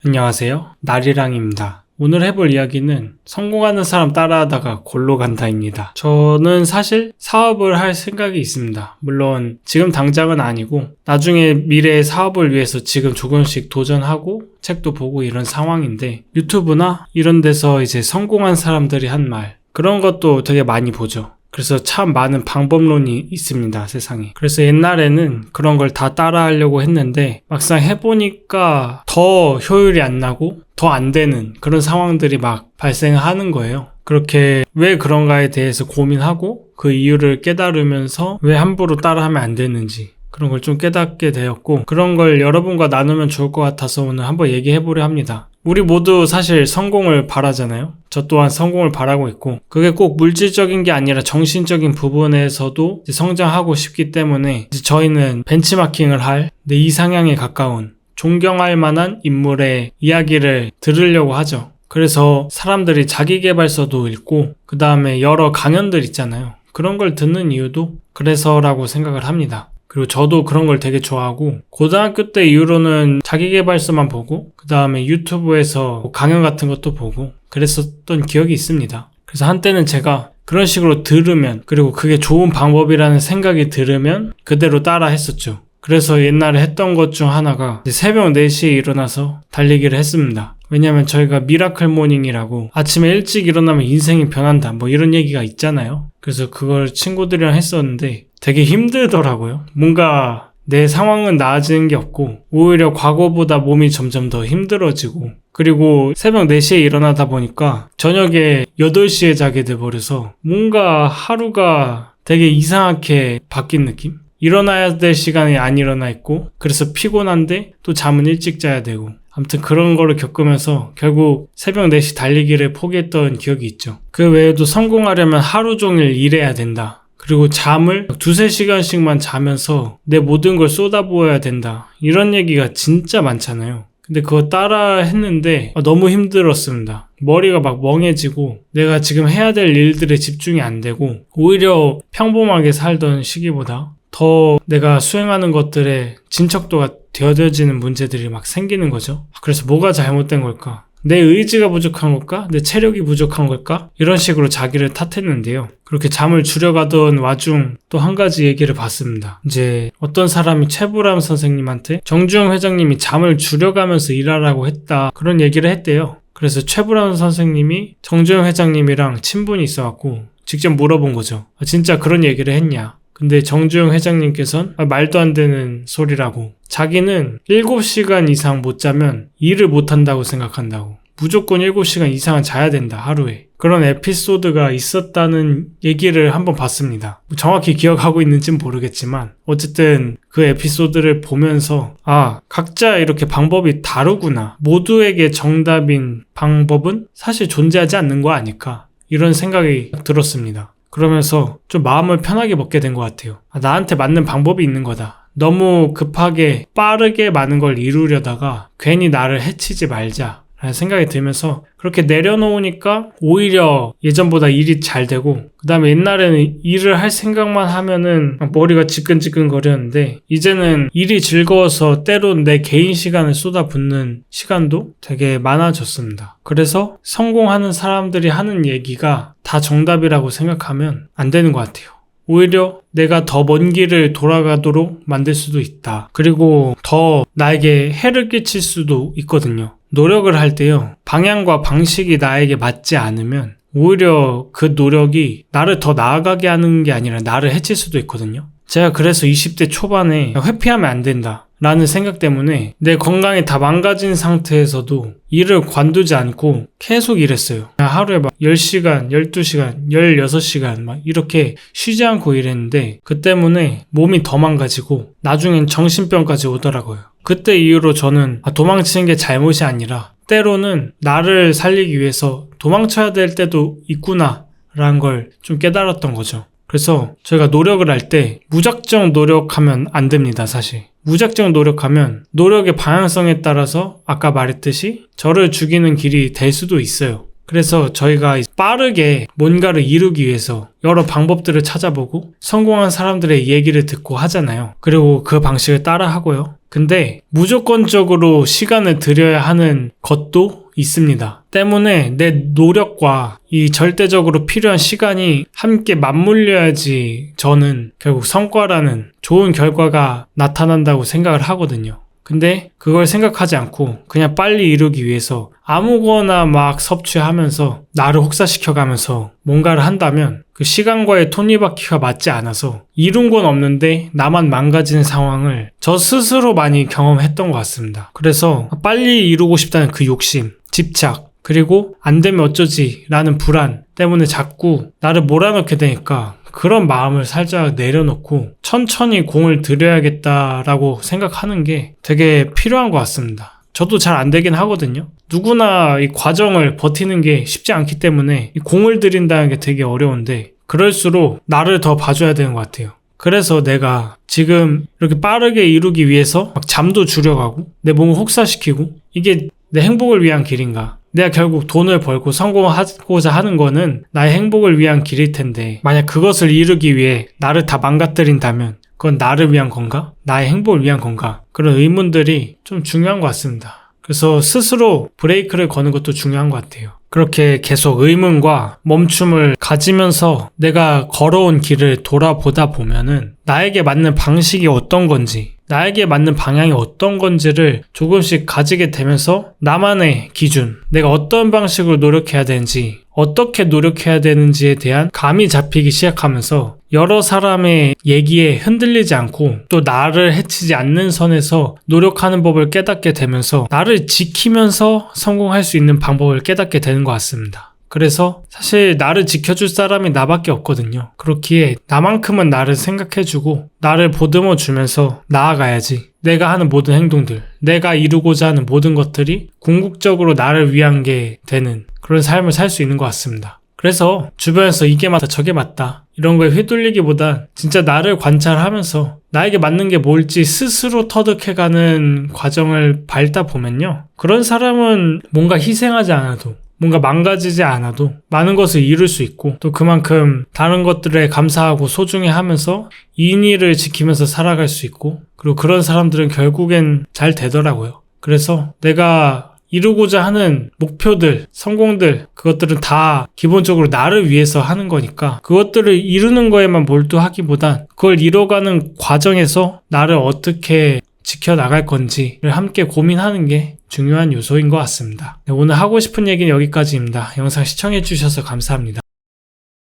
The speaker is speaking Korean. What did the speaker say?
안녕하세요. 나리랑입니다. 오늘 해볼 이야기는 성공하는 사람 따라하다가 골로 간다입니다. 저는 사실 사업을 할 생각이 있습니다. 물론 지금 당장은 아니고 나중에 미래의 사업을 위해서 지금 조금씩 도전하고 책도 보고 이런 상황인데, 유튜브나 이런 데서 이제 성공한 사람들이 한 말, 그런 것도 되게 많이 보죠. 그래서 참 많은 방법론이 있습니다, 세상에. 그래서 옛날에는 그런 걸 다 따라하려고 했는데 막상 해보니까 더 효율이 안 나고 더 안 되는 그런 상황들이 막 발생하는 거예요. 그렇게 왜 그런가에 대해서 고민하고 그 이유를 깨달으면서 왜 함부로 따라하면 안 되는지 그런 걸 좀 깨닫게 되었고, 그런 걸 여러분과 나누면 좋을 것 같아서 오늘 한번 얘기해보려 합니다. 우리 모두 사실 성공을 바라잖아요. 저 또한 성공을 바라고 있고, 그게 꼭 물질적인 게 아니라 정신적인 부분에서도 성장하고 싶기 때문에 이제 저희는 벤치마킹을 할 내 이상향에 가까운 존경할 만한 인물의 이야기를 들으려고 하죠. 그래서 사람들이 자기계발서도 읽고 그 다음에 여러 강연들 있잖아요. 그런 걸 듣는 이유도 그래서라고 생각을 합니다. 그리고 저도 그런 걸 되게 좋아하고, 고등학교 때 이후로는 자기계발서만 보고 그 다음에 유튜브에서 강연 같은 것도 보고 그랬었던 기억이 있습니다. 그래서 한때는 제가 그런 식으로 들으면, 그리고 그게 좋은 방법이라는 생각이 들으면 그대로 따라 했었죠. 그래서 옛날에 했던 것 중 하나가 새벽 4시에 일어나서 달리기를 했습니다. 왜냐면 저희가 미라클 모닝이라고 아침에 일찍 일어나면 인생이 변한다 뭐 이런 얘기가 있잖아요. 그래서 그걸 친구들이랑 했었는데 되게 힘들더라고요. 뭔가 내 상황은 나아지는 게 없고 오히려 과거보다 몸이 점점 더 힘들어지고, 그리고 새벽 4시에 일어나다 보니까 저녁에 8시에 자게 돼버려서 뭔가 하루가 되게 이상하게 바뀐 느낌? 일어나야 될 시간에 안 일어나 있고, 그래서 피곤한데 또 잠은 일찍 자야 되고, 아무튼 그런 거를 겪으면서 결국 새벽 4시 달리기를 포기했던 기억이 있죠. 그 외에도 성공하려면 하루 종일 일해야 된다. 그리고 잠을 2-3시간씩만 자면서 내 모든 걸 쏟아부어야 된다. 이런 얘기가 진짜 많잖아요. 근데 그거 따라 했는데 너무 힘들었습니다. 머리가 막 멍해지고 내가 지금 해야 될 일들에 집중이 안 되고, 오히려 평범하게 살던 시기보다 더 내가 수행하는 것들에 진척도가 되어지는 문제들이 막 생기는 거죠. 그래서 뭐가 잘못된 걸까? 내 의지가 부족한 걸까? 내 체력이 부족한 걸까? 이런 식으로 자기를 탓했는데요. 그렇게 잠을 줄여가던 와중 또 한 가지 얘기를 봤습니다. 이제 어떤 사람이 최불암 선생님한테 정주영 회장님이 잠을 줄여가면서 일하라고 했다, 그런 얘기를 했대요. 그래서 최불암 선생님이 정주영 회장님이랑 친분이 있어갖고 직접 물어본 거죠. 진짜 그런 얘기를 했냐? 근데 정주영 회장님께서는 말도 안 되는 소리라고, 자기는 7시간 이상 못 자면 일을 못 한다고 생각한다고, 무조건 7시간 이상은 자야 된다, 하루에. 그런 에피소드가 있었다는 얘기를 한번 봤습니다. 정확히 기억하고 있는지는 모르겠지만 어쨌든 그 에피소드를 보면서 각자 이렇게 방법이 다르구나, 모두에게 정답인 방법은 사실 존재하지 않는 거 아닐까, 이런 생각이 들었습니다. 그러면서 좀 마음을 편하게 먹게 된 것 같아요. 나한테 맞는 방법이 있는 거다. 너무 급하게 빠르게 많은 걸 이루려다가 괜히 나를 해치지 말자 라는 생각이 들면서 그렇게 내려놓으니까 오히려 예전보다 일이 잘 되고, 그 다음에 옛날에는 일을 할 생각만 하면은 머리가 지끈지끈 거렸는데 이제는 일이 즐거워서 때론 내 개인 시간을 쏟아붓는 시간도 되게 많아졌습니다. 그래서 성공하는 사람들이 하는 얘기가 다 정답이라고 생각하면 안 되는 것 같아요. 오히려 내가 더 먼 길을 돌아가도록 만들 수도 있다. 그리고 더 나에게 해를 끼칠 수도 있거든요. 노력을 할 때요, 방향과 방식이 나에게 맞지 않으면 오히려 그 노력이 나를 더 나아가게 하는 게 아니라 나를 해칠 수도 있거든요. 제가 그래서 20대 초반에 회피하면 안 된다 라는 생각 때문에 내 건강이 다 망가진 상태에서도 일을 관두지 않고 계속 일했어요. 하루에 막 10시간, 12시간, 16시간 막 이렇게 쉬지 않고 일했는데, 그 때문에 몸이 더 망가지고 나중엔 정신병까지 오더라고요. 그때 이후로 저는 도망치는 게 잘못이 아니라 때로는 나를 살리기 위해서 도망쳐야 될 때도 있구나 라는 걸 좀 깨달았던 거죠. 그래서 저희가 노력을 할 때 무작정 노력하면 안 됩니다, 사실. 무작정 노력하면 노력의 방향성에 따라서 아까 말했듯이 저를 죽이는 길이 될 수도 있어요. 그래서 저희가 빠르게 뭔가를 이루기 위해서 여러 방법들을 찾아보고 성공한 사람들의 얘기를 듣고 하잖아요. 그리고 그 방식을 따라 하고요. 근데 무조건적으로 시간을 들여야 하는 것도 있습니다. 때문에 내 노력과 이 절대적으로 필요한 시간이 함께 맞물려야지 저는 결국 성과라는 좋은 결과가 나타난다고 생각을 하거든요. 근데 그걸 생각하지 않고 그냥 빨리 이루기 위해서 아무거나 막 섭취하면서 나를 혹사시켜가면서 뭔가를 한다면 그 시간과의 톱니바퀴가 맞지 않아서 이룬 건 없는데 나만 망가지는 상황을 저 스스로 많이 경험했던 것 같습니다. 그래서 빨리 이루고 싶다는 그 욕심, 집착, 그리고 안 되면 어쩌지 라는 불안 때문에 자꾸 나를 몰아넣게 되니까 그런 마음을 살짝 내려놓고 천천히 공을 들여야겠다라고 생각하는 게 되게 필요한 것 같습니다. 저도 잘 안 되긴 하거든요. 누구나 이 과정을 버티는 게 쉽지 않기 때문에 이 공을 들인다는 게 되게 어려운데 그럴수록 나를 더 봐줘야 되는 것 같아요. 그래서 내가 지금 이렇게 빠르게 이루기 위해서 막 잠도 줄여가고 내 몸을 혹사시키고 이게 내 행복을 위한 길인가? 내가 결국 돈을 벌고 성공하고자 하는 거는 나의 행복을 위한 길일 텐데 만약 그것을 이루기 위해 나를 다 망가뜨린다면 그건 나를 위한 건가? 나의 행복을 위한 건가? 그런 의문들이 좀 중요한 것 같습니다. 그래서 스스로 브레이크를 거는 것도 중요한 것 같아요. 그렇게 계속 의문과 멈춤을 가지면서 내가 걸어온 길을 돌아보다 보면은 나에게 맞는 방식이 어떤 건지 나에게 맞는 방향이 어떤 건지를 조금씩 가지게 되면서 나만의 기준, 내가 어떤 방식으로 노력해야 되는지, 어떻게 노력해야 되는지에 대한 감이 잡히기 시작하면서 여러 사람의 얘기에 흔들리지 않고 또 나를 해치지 않는 선에서 노력하는 법을 깨닫게 되면서 나를 지키면서 성공할 수 있는 방법을 깨닫게 되는 것 같습니다. 그래서 사실 나를 지켜줄 사람이 나밖에 없거든요. 그렇기에 나만큼은 나를 생각해주고 나를 보듬어 주면서 나아가야지. 내가 하는 모든 행동들, 내가 이루고자 하는 모든 것들이 궁극적으로 나를 위한 게 되는 그런 삶을 살 수 있는 것 같습니다. 그래서 주변에서 이게 맞다 저게 맞다 이런 거에 휘둘리기보단 진짜 나를 관찰하면서 나에게 맞는 게 뭘지 스스로 터득해가는 과정을 밟다 보면요. 그런 사람은 뭔가 희생하지 않아도 뭔가 망가지지 않아도 많은 것을 이룰 수 있고 또 그만큼 다른 것들에 감사하고 소중히 하면서 인의를 지키면서 살아갈 수 있고 그리고 그런 사람들은 결국엔 잘 되더라고요. 그래서 내가 이루고자 하는 목표들, 성공들 그것들은 다 기본적으로 나를 위해서 하는 거니까 그것들을 이루는 거에만 몰두하기보단 그걸 이뤄가는 과정에서 나를 어떻게 지켜나갈 건지를 함께 고민하는 게 중요한 요소인 것 같습니다. 네, 오늘 하고 싶은 얘기는 여기까지입니다. 영상 시청해주셔서 감사합니다.